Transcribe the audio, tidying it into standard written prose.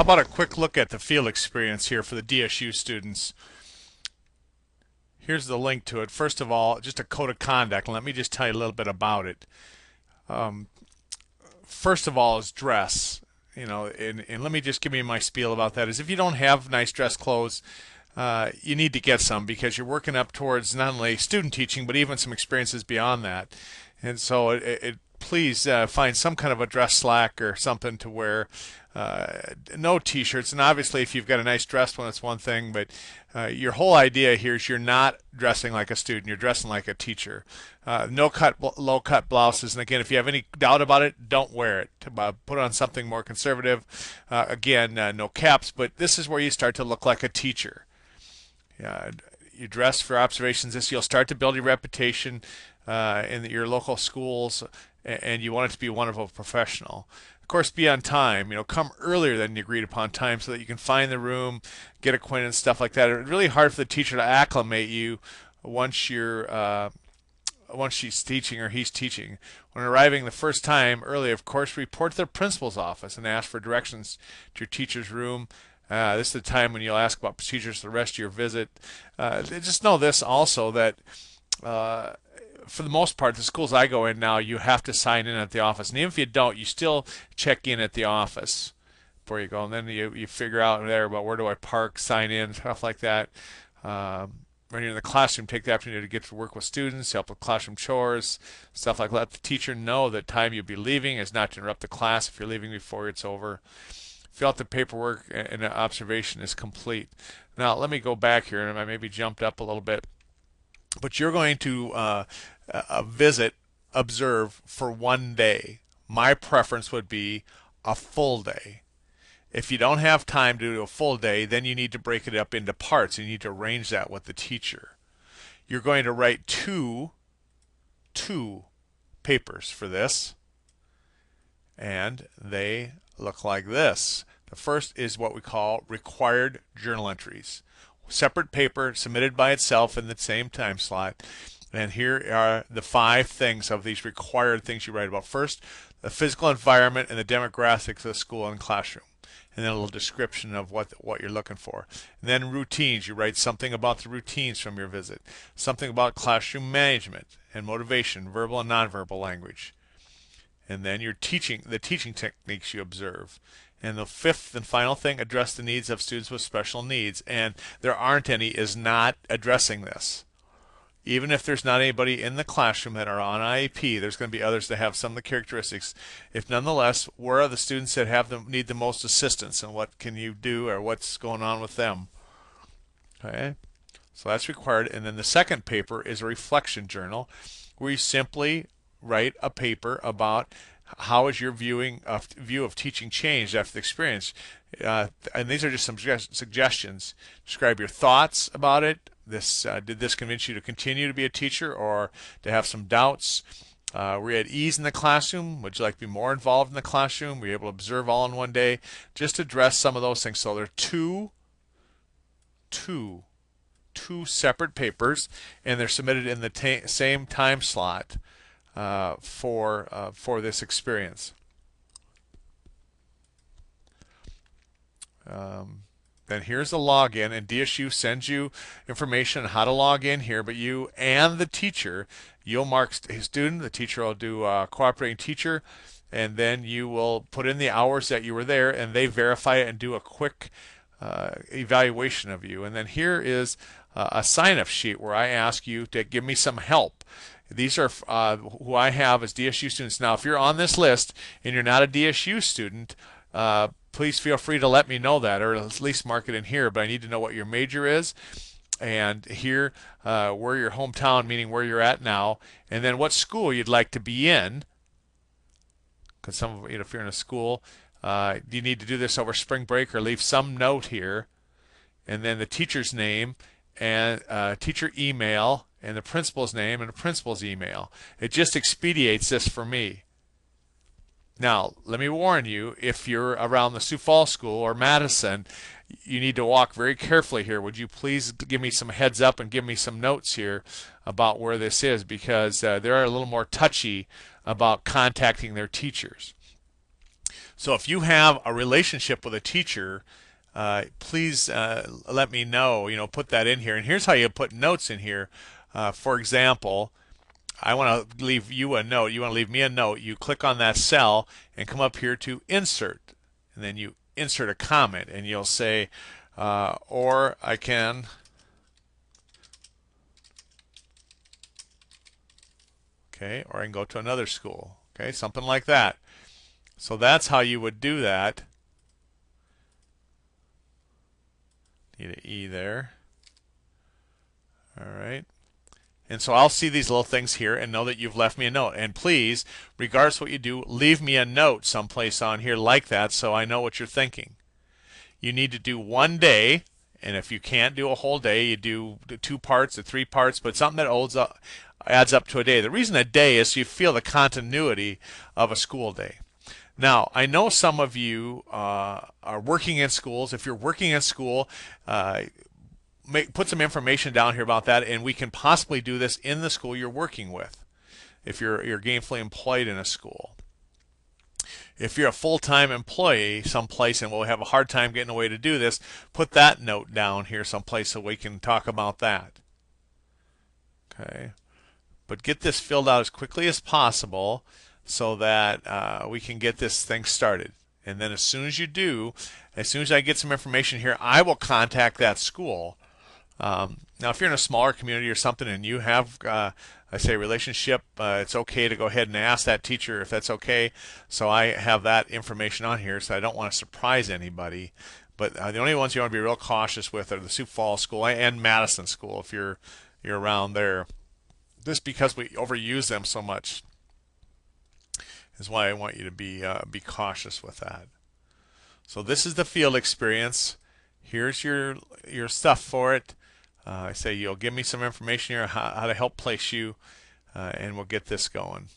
How about a quick look at the field experience here for the DSU students? Here's the link to it. First of all, just a code of conduct. Let me just tell you a little bit about it. Um, First of all is dress. And let me just give you my spiel about that. Is if you don't have nice dress clothes, you need to get some because you're working up towards not only student teaching but even some experiences beyond that. And so please find some kind of a dress slack or something to wear. No t-shirts, and obviously if you've got a nice dress one, it's one thing, but your whole idea here is you're not dressing like a student, you're dressing like a teacher. No cut, low cut blouses, and again, if you have any doubt about it, don't wear it. Put on something more conservative. Again, no caps, but this is where you start to look like a teacher. You dress for observations. You'll start to build your reputation in your local schools, and you want it to be one of a professional. Of course, be on time. Come earlier than the agreed upon time so that you can find the room, get acquainted, and stuff like that. It's really hard for the teacher to acclimate you once she's teaching or he's teaching. When arriving the first time early, of course, report to the principal's office and ask for directions to your teacher's room. This is the time when you'll ask about procedures for the rest of your visit. Just know this also, that for the most part, the schools I go in now, you have to sign in at the office. And even if you don't, you still check in at the office before you go. And then you figure out there about where do I park, sign in, stuff like that. When you're in the classroom, take the opportunity to get to work with students, help with classroom chores, stuff like that. Let the teacher know the time you'll be leaving is not to interrupt the class if you're leaving before it's over. Fill out the paperwork and the observation is complete. Now, let me go back here, and I maybe jumped up a little bit. But you're going to observe for one day. My preference would be a full day. If you don't have time to do a full day, then you need to break it up into parts. You need to arrange that with the teacher. You're going to write two papers for this, and they look like this. The first is what we call required journal entries. Separate paper submitted by itself in the same time slot. And here are the 5 things of these required things you write about. First, the physical environment and the demographics of the school and classroom. And then a little description of what you're looking for. And then routines. You write something about the routines from your visit. Something about classroom management and motivation, verbal and nonverbal language. And then the teaching techniques you observe. And the 5th and final thing, address the needs of students with special needs. And there aren't any is not addressing this. Even if there's not anybody in the classroom that are on IEP, there's going to be others that have some of the characteristics. If nonetheless, where are the students that need the most assistance, and what can you do, or what's going on with them? Okay, so that's required. And then the second paper is a reflection journal, where you simply write a paper about how is your view of teaching changed after the experience. And these are just some suggestions. Describe your thoughts about it. Did this convince you to continue to be a teacher or to have some doubts? Were you at ease in the classroom? Would you like to be more involved in the classroom? Were you able to observe all in one day? Just address some of those things. So there are two separate papers, and they're submitted in the same time slot for this experience. Then here's the login, and DSU sends you information on how to log in here, but you and the teacher, you'll mark his student, the teacher will do cooperating teacher, and then you will put in the hours that you were there, and they verify it and do a quick evaluation of you. And then here is a sign-up sheet where I ask you to give me some help. These are who I have as DSU students. Now, if you're on this list and you're not a DSU student, please feel free to let me know that, or at least mark it in here. But I need to know what your major is, and here where your hometown, meaning where you're at now, and then what school you'd like to be in. Because some of if you're in a school, you need to do this over spring break or leave some note here, and then the teacher's name and teacher email and the principal's name and the principal's email. It just expedites this for me. Now, let me warn you, if you're around the Sioux Falls School or Madison, you need to walk very carefully here. Would you please give me some heads up and give me some notes here about where this is, because they're a little more touchy about contacting their teachers. So if you have a relationship with a teacher, please let me know. Put that in here. And here's how you put notes in here. For example, I want to leave you a note. You want to leave me a note. You click on that cell and come up here to insert. And then you insert a comment and you'll say, or I can, okay, or I can go to another school. Okay, something like that. So that's how you would do that. Need an E there. All right. And so I'll see these little things here and know that you've left me a note. And please, regardless of what you do, leave me a note someplace on here like that so I know what you're thinking. You need to do one day, and if you can't do a whole day, you do 2 parts or 3 parts, but something that adds up to a day. The reason a day is so you feel the continuity of a school day. Now, I know some of you are working in schools. If you're working in school, put some information down here about that, and we can possibly do this in the school you're working with if you're gainfully employed in a school. If you're a full-time employee someplace and we'll have a hard time getting away to do this, put that note down here someplace so we can talk about that. Okay, but get this filled out as quickly as possible so that we can get this thing started. And then as soon as you do, as soon as I get some information here, I will contact that school. Now, if you're in a smaller community or something and you have, I say, a relationship, it's okay to go ahead and ask that teacher if that's okay. So I have that information on here, so I don't want to surprise anybody. But the only ones you want to be real cautious with are the Sioux Falls School and Madison School if you're around there. Just because we overuse them so much is why I want you to be cautious with that. So this is the field experience. Here's your stuff for it. I say you'll give me some information here how to help place you, and we'll get this going.